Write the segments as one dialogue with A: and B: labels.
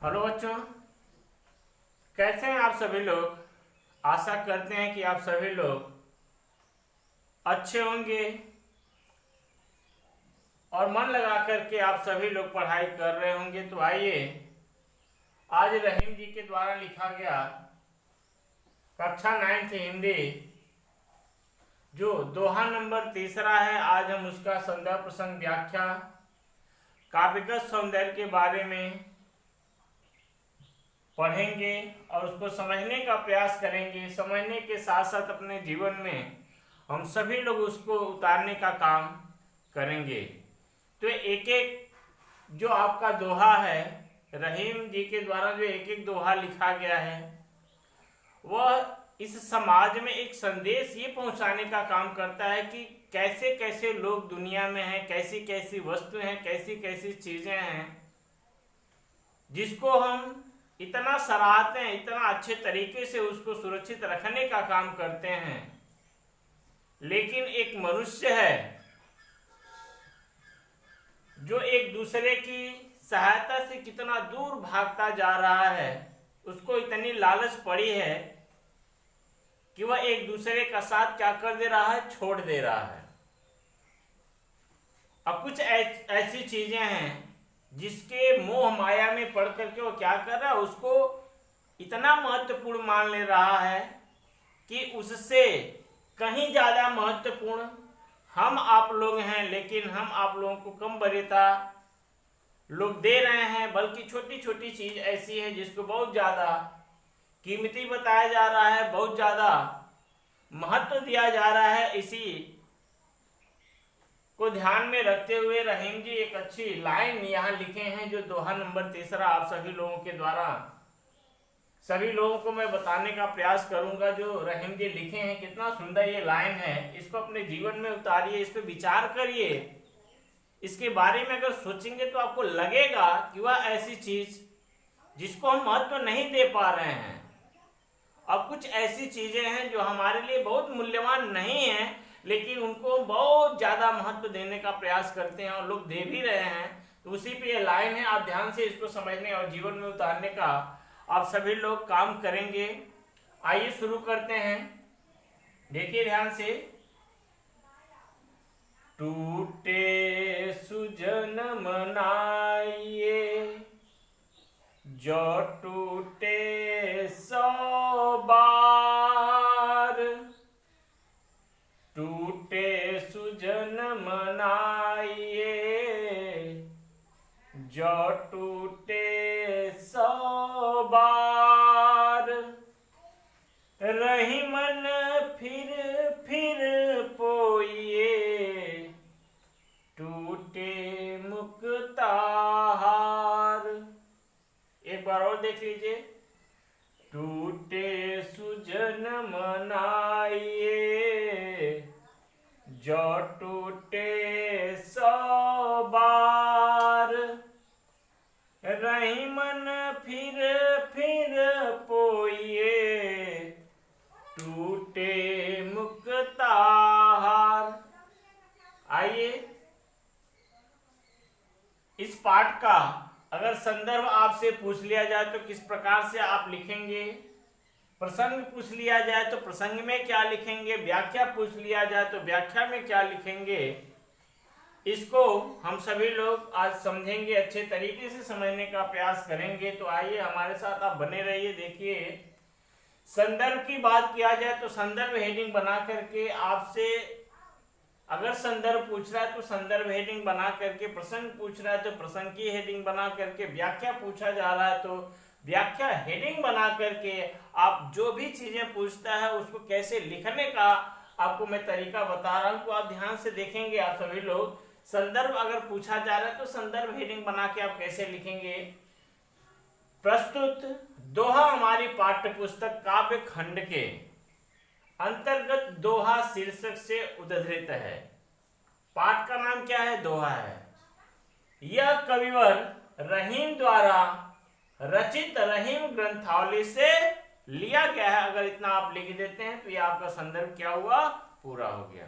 A: Hello बच्चों, कैसे हैं आप सभी लोग। आशा करते हैं कि आप सभी लोग अच्छे होंगे और मन लगा करके आप सभी लोग पढ़ाई कर रहे होंगे। तो आइए, आज रहीम जी के द्वारा लिखा गया कक्षा 9th हिंदी जो दोहा नंबर तीसरा है, आज हम उसका संदर्भ प्रसंग व्याख्या काव्यगत सौंदर्य के बारे में पढ़ेंगे और उसको समझने का प्रयास करेंगे। समझने के साथ साथ अपने जीवन में हम सभी लोग उसको उतारने का काम करेंगे। तो एक एक जो आपका दोहा है, रहीम जी के द्वारा जो एक एक दोहा लिखा गया है, वह इस समाज में एक संदेश ये पहुंचाने का काम करता है कि कैसे कैसे लोग दुनिया में हैं, कैसी कैसी वस्तुएं हैं, कैसी कैसी चीजें हैं जिसको हम इतना सराहते हैं, इतना अच्छे तरीके से उसको सुरक्षित रखने का काम करते हैं। लेकिन एक मनुष्य है जो एक दूसरे की सहायता से कितना दूर भागता जा रहा है। उसको इतनी लालच पड़ी है कि वह एक दूसरे का साथ क्या कर दे रहा है, छोड़ दे रहा है। अब कुछ ऐसी चीजें हैं जिसके मोह माया में पड़ करके वो क्या कर रहा है, उसको इतना महत्वपूर्ण मान ले रहा है कि उससे कहीं ज्यादा महत्वपूर्ण हम आप लोग हैं। लेकिन हम आप लोगों को कम वरीयता लोग दे रहे हैं, बल्कि छोटी छोटी चीज ऐसी है जिसको बहुत ज्यादा कीमती बताया जा रहा है, बहुत ज्यादा महत्व दिया जा रहा है। इसी को ध्यान में रखते हुए रहीम जी एक अच्छी लाइन यहाँ लिखे हैं जो दोहा नंबर तीसरा आप सभी लोगों के द्वारा सभी लोगों को मैं बताने का प्रयास करूंगा। जो रहीम जी लिखे हैं, कितना सुंदर ये लाइन है, इसको अपने जीवन में उतारिए, इस पे विचार करिए। इसके बारे में अगर सोचेंगे तो आपको लगेगा कि वह ऐसी चीज जिसको हम महत्व नहीं दे पा रहे हैं। अब कुछ ऐसी चीजें हैं जो हमारे लिए बहुत मूल्यवान नहीं है, लेकिन उनको बहुत ज्यादा महत्व देने का प्रयास करते हैं और लोग दे भी रहे हैं। तो उसी पे ये लाइन है, आप ध्यान से इसको समझने और जीवन में उतारने का आप सभी लोग काम करेंगे। आइए शुरू करते हैं, देखिए ध्यान से। टूटे सुजन मनाइए, जो टूटे सौ बार। टूटे सुजन मनाइए, जो टूटे सौ बार। रही मन फिर पोइए, टूटे मुक्ता हार। एक बार और देख लीजिए। टूटे सुजन मनाइए, जो टूटे सौ बार। रही मन फिर पोइए, टूटे मुक्ता हार। आइए, इस पाठ का अगर संदर्भ आपसे पूछ लिया जाए तो किस प्रकार से आप लिखेंगे, प्रसंग पूछ लिया जाए तो प्रसंग में क्या लिखेंगे, व्याख्या पूछ लिया जाए तो व्याख्या में क्या लिखेंगे, इसको हम सभी लोग आज समझेंगे, अच्छे तरीके से समझने का प्रयास करेंगे। तो आइए हमारे साथ आप बने रहिए। देखिए, संदर्भ की बात किया जाए तो संदर्भ हेडिंग बना करके आपसे अगर संदर्भ पूछ रहा है तो संदर्भ हेडिंग बना करके, प्रसंग पूछ रहा है तो प्रसंग की हेडिंग बना करके, व्याख्या पूछा जा रहा है तो व्याख्या हेडिंग बना करके आप जो भी चीजें पूछता है उसको कैसे लिखने का आपको मैं तरीका बता रहा हूं। तो आप ध्यान से देखेंगे, आप सभी लोग संदर्भ अगर पूछा जा रहा है तो संदर्भ हेडिंग बना के आप कैसे लिखेंगे। प्रस्तुत दोहा हमारी पाठ्य पुस्तक काव्य खंड के अंतर्गत दोहा शीर्षक से उद्धृत है। पाठ का नाम क्या है, दोहा है। यह कविवर रहीम द्वारा रचित रहीम ग्रंथावली से लिया गया है। अगर इतना आप लिख देते हैं तो ये आपका संदर्भ क्या हुआ, पूरा हो गया।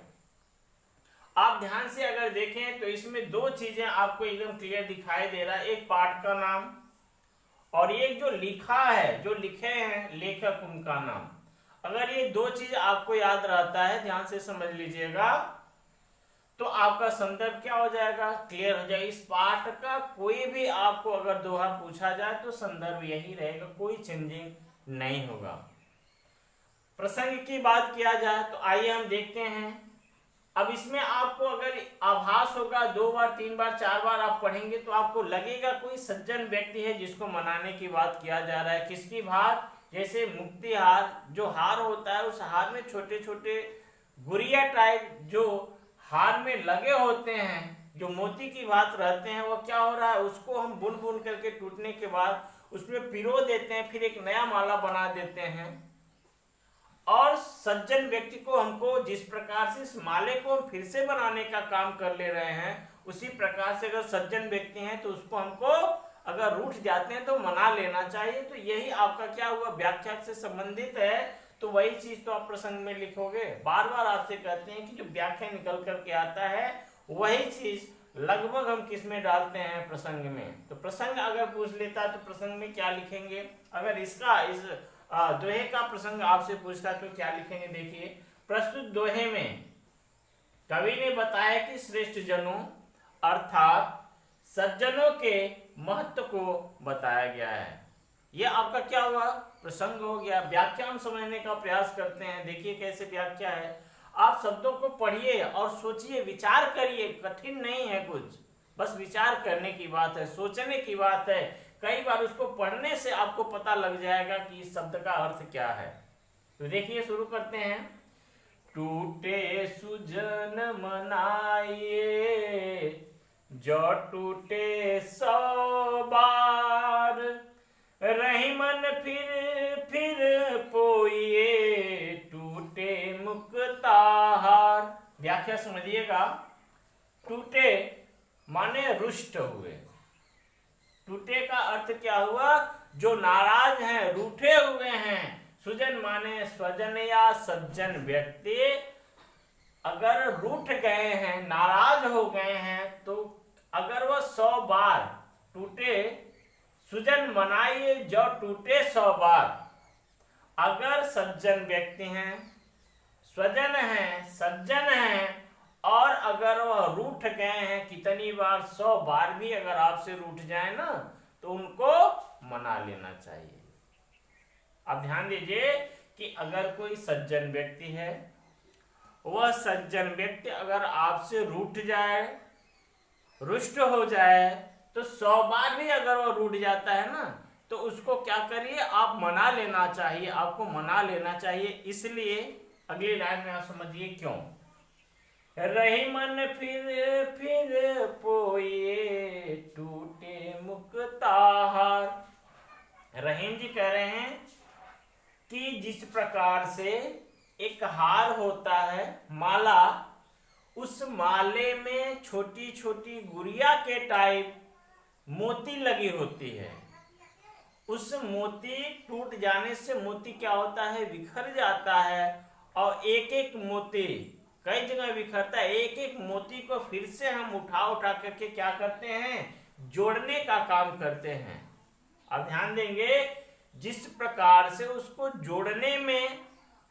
A: आप ध्यान से अगर देखें तो इसमें दो चीजें आपको एकदम क्लियर दिखाई दे रहा है, एक पाठ का नाम और ये जो लिखा है, जो लिखे हैं लेखक, उनका नाम। अगर ये दो चीज आपको याद रहता है, ध्यान से समझ लीजिएगा, तो आपका संदर्भ क्या हो जाएगा, क्लियर हो जाएगा। इस पाठ का कोई भी आपको अगर दोहा पूछा जाए तो संदर्भ यही रहेगा, कोई चेंजिंग नहीं होगा। प्रसंग की बात किया जाए तो आइए हम देखते हैं। अब इसमें आपको अगर आभास होगा, 2 बार 3 बार 4 बार आप पढ़ेंगे तो आपको लगेगा कोई सज्जन व्यक्ति है जिसको मनाने की बात किया जा रहा है। किसकी बात, जैसे मुक्ति हार, जो हार होता है उस हार में छोटे छोटे गुड़िया टाइप जो हार में लगे होते हैं, जो मोती की बात रहते हैं, वो क्या हो रहा है, उसको हम बुन बुन करके टूटने के बाद उसमें पिरो देते हैं, फिर एक नया माला बना देते हैं। और सज्जन व्यक्ति को हमको जिस प्रकार से इस माले को हम फिर से बनाने का काम कर ले रहे हैं, उसी प्रकार से अगर सज्जन व्यक्ति हैं तो उसको हमको अगर रूठ जाते हैं तो मना लेना चाहिए। तो यही आपका क्या हुआ, व्याख्या से संबंधित है, तो वही चीज तो आप प्रसंग में लिखोगे। बार बार आपसे कहते हैं कि जो व्याख्या निकल करके आता है वही चीज लगभग हम किस में डालते हैं, प्रसंग में। तो प्रसंग अगर पूछ लेता है तो प्रसंग में क्या लिखेंगे, अगर इसका इस दोहे का प्रसंग आपसे पूछता तो क्या लिखेंगे। देखिए, प्रस्तुत दोहे में कवि ने बताया कि श्रेष्ठ जनों अर्थात सज्जनों के महत्व को बताया गया है। यह आपका क्या हुआ, प्रसंग हो गया। व्याख्या हम समझने का प्रयास करते हैं। देखिए कैसे व्याख्या है, आप शब्दों को पढ़िए और सोचिए, विचार करिए, कठिन नहीं है कुछ, बस विचार करने की बात है, सोचने की बात है। कई बार उसको पढ़ने से आपको पता लग जाएगा कि इस शब्द का अर्थ क्या है। तो देखिए शुरू करते हैं। टूटे सुजन मनाइए जो टूटे 100 बार, रही मन फिर पोइए टूटे मुक्ताहार। व्याख्या समझिएगा। टूटे माने रुष्ट हुए। टूटे का अर्थ क्या हुआ, जो नाराज हैं, रूठे हुए हैं। सुजन माने स्वजन या सज्जन व्यक्ति अगर रूठ गए हैं, नाराज हो गए हैं, तो अगर वह 100 बार टूटे, सुजन मनाइए जो टूटे 100 बार। अगर सज्जन व्यक्ति हैं, स्वजन हैं, सज्जन हैं, और अगर वह रूठ गए हैं कितनी बार, 100 बार भी अगर आपसे रूठ जाए ना, तो उनको मना लेना चाहिए। अब ध्यान दीजिए कि अगर कोई सज्जन व्यक्ति है, वह सज्जन व्यक्ति अगर आपसे रूठ जाए, रुष्ट हो जाए, तो 100 बार भी अगर वह रूठ जाता है ना, तो उसको क्या करिए, आप मना लेना चाहिए, आपको मना लेना चाहिए। इसलिए अगली लाइन में आप समझिए क्यों। रही मन फिर पोइए टूटे मुक्ताहार। रहीम जी कह रहे हैं कि जिस प्रकार से एक हार होता है, माला, उस माले में छोटी छोटी गुड़िया के टाइप मोती लगी होती है। उस मोती टूट जाने से मोती क्या होता है, बिखर जाता है, और एक एक मोती कई जगह बिखरता है। एक एक मोती को फिर से हम उठा करके क्या करते हैं, जोड़ने का काम करते हैं। अब ध्यान देंगे, जिस प्रकार से उसको जोड़ने में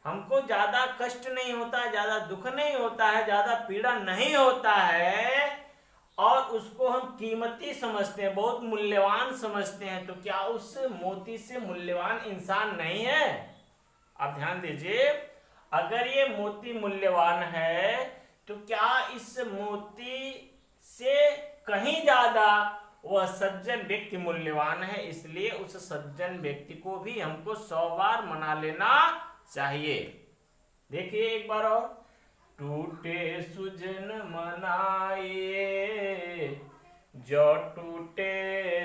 A: हमको ज्यादा कष्ट नहीं होता, ज्यादा दुख नहीं होता है, ज्यादा पीड़ा नहीं होता है, और उसको हम कीमती समझते हैं, बहुत मूल्यवान समझते हैं, तो क्या उस मोती से मूल्यवान इंसान नहीं है। अब ध्यान दीजिए, अगर ये मोती मूल्यवान है तो क्या इस मोती से कहीं ज्यादा वह सज्जन व्यक्ति मूल्यवान है। इसलिए उस सज्जन व्यक्ति को भी हमको 100 बार मना लेना चाहिए। देखिए एक बार और, टूटे सुजन मनाइए जो टूटे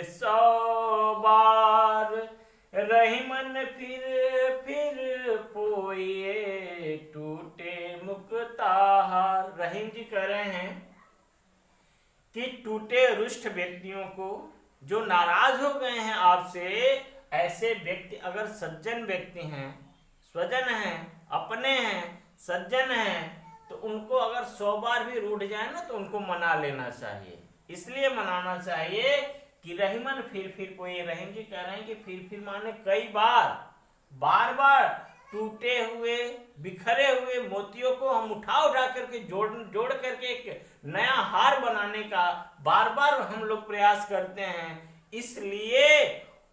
A: 100 बार, रही मन फिर पोइए टूटे मुक्ताहार। रहीम जी कह रहे हैं कि टूटे रुष्ट व्यक्तियों को, जो नाराज हो गए हैं आपसे, ऐसे व्यक्ति अगर सज्जन व्यक्ति हैं, स्वजन हैं, अपने हैं, सज्जन हैं, तो उनको अगर 100 बार भी रूठ जाए ना, तो उनको मना लेना चाहिए। इसलिए मनाना चाहिए कि रहीमन फिर कोई रहीम जी कह रहे हैं कि फिर माने कई बार बार टूटे हुए बिखरे हुए मोतियों को हम उठा करके जोड़ करके एक नया हार बनाने का बार बार हम लोग प्रयास करते हैं। इसलिए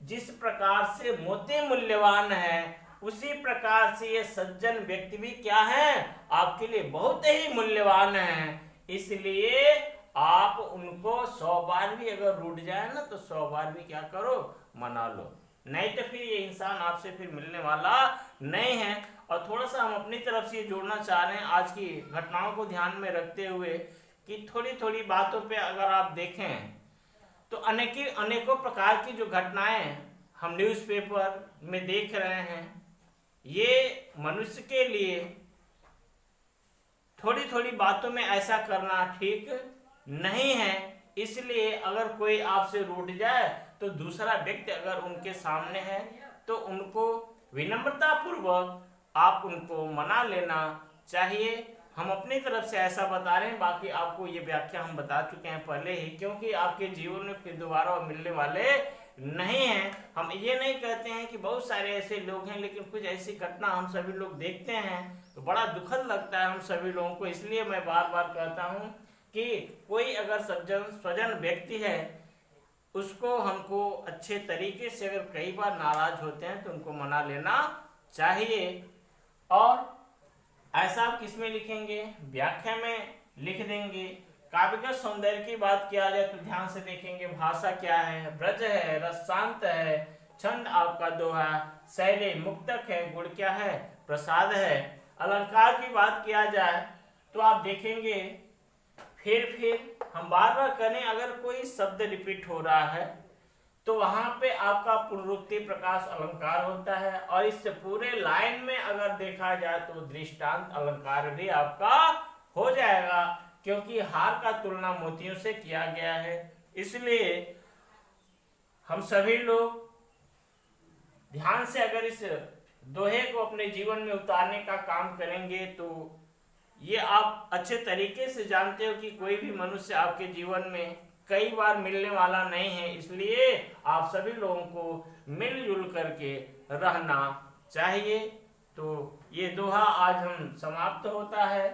A: जिस प्रकार से मोती मूल्यवान है उसी प्रकार से ये सज्जन व्यक्ति भी क्या है, आपके लिए बहुत ही मूल्यवान है। इसलिए आप उनको 100 बार भी अगर रूठ जाए ना तो 100 बार भी क्या करो, मना लो, नहीं तो फिर ये इंसान आपसे फिर मिलने वाला नहीं है। और थोड़ा सा हम अपनी तरफ से जोड़ना चाह रहे हैं आज की घटनाओं को ध्यान में रखते हुए कि थोड़ी बातों पे अगर आप देखें तो अनेकों प्रकार की जो घटनाएं हम न्यूज़पेपर में देख रहे हैं, ये मनुष्य के लिए थोड़ी बातों में ऐसा करना ठीक नहीं है। इसलिए अगर कोई आपसे रूठ जाए तो दूसरा व्यक्ति अगर उनके सामने है तो उनको विनम्रता पूर्वक आप उनको मना लेना चाहिए। हम अपनी तरफ से ऐसा बता रहे हैं, बाकी आपको ये व्याख्या हम बता चुके हैं पहले ही, क्योंकि आपके जीवन में फिर दोबारा मिलने वाले नहीं हैं। हम ये नहीं कहते हैं कि बहुत सारे ऐसे लोग हैं, लेकिन कुछ ऐसी घटना हम सभी लोग देखते हैं तो बड़ा दुखद लगता है हम सभी लोगों को। इसलिए मैं बार बार कहता हूँ कि कोई अगर स्वजन व्यक्ति है उसको हमको अच्छे तरीके से, अगर कई बार नाराज होते हैं तो उनको मना लेना चाहिए। और ऐसा आप किस में लिखेंगे, व्याख्या में लिख देंगे। काव्य का सौंदर्य की बात किया जाए तो ध्यान से देखेंगे भाषा क्या है, ब्रज है, रस शांत है, छंद आपका दोहा, शैली मुक्तक है, गुण क्या है, प्रसाद है। अलंकार की बात किया जाए तो आप देखेंगे फिर हम बार करें, अगर कोई शब्द रिपीट हो रहा है तो वहां पे आपका पुनरुक्ति प्रकाश अलंकार होता है। और इस पूरे लाइन में अगर देखा जाए तो दृष्टांत अलंकार भी आपका हो जाएगा, क्योंकि हार का तुलना मोतियों से किया गया है। इसलिए हम सभी लोग ध्यान से अगर इस दोहे को अपने जीवन में उतारने का काम करेंगे तो ये आप अच्छे तरीके से जानते हो कि कोई भी मनुष्य आपके जीवन में कई बार मिलने वाला नहीं है। इसलिए आप सभी लोगों को मिलजुल करके रहना चाहिए। तो ये दोहा आज हम समाप्त होता है,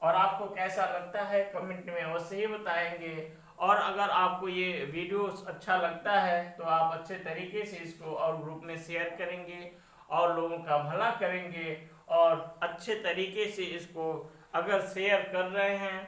A: और आपको कैसा लगता है कमेंट में अवश्य ही बताएंगे। और अगर आपको ये वीडियो अच्छा लगता है तो आप अच्छे तरीके से इसको और ग्रुप में शेयर करेंगे और लोगों का भला करेंगे। और अच्छे तरीके से इसको अगर शेयर कर रहे हैं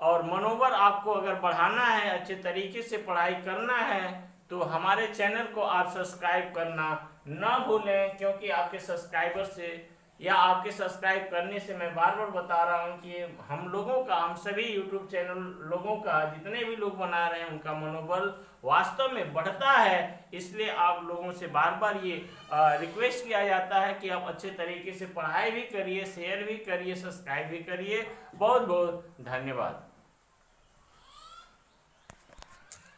A: और मनोबल आपको अगर बढ़ाना है, अच्छे तरीके से पढ़ाई करना है, तो हमारे चैनल को आप सब्सक्राइब करना ना भूलें। क्योंकि आपके सब्सक्राइबर से या आपके सब्सक्राइब करने से मैं बार बार बता रहा हूं कि हम सभी यूट्यूब चैनल लोगों का, जितने भी लोग बना रहे हैं, उनका मनोबल वास्तव में बढ़ता है। इसलिए आप लोगों से बार बार ये रिक्वेस्ट किया जाता है कि आप अच्छे तरीके से पढ़ाई भी करिए, शेयर भी करिए, सब्सक्राइब भी करिए। बहुत बहुत धन्यवाद।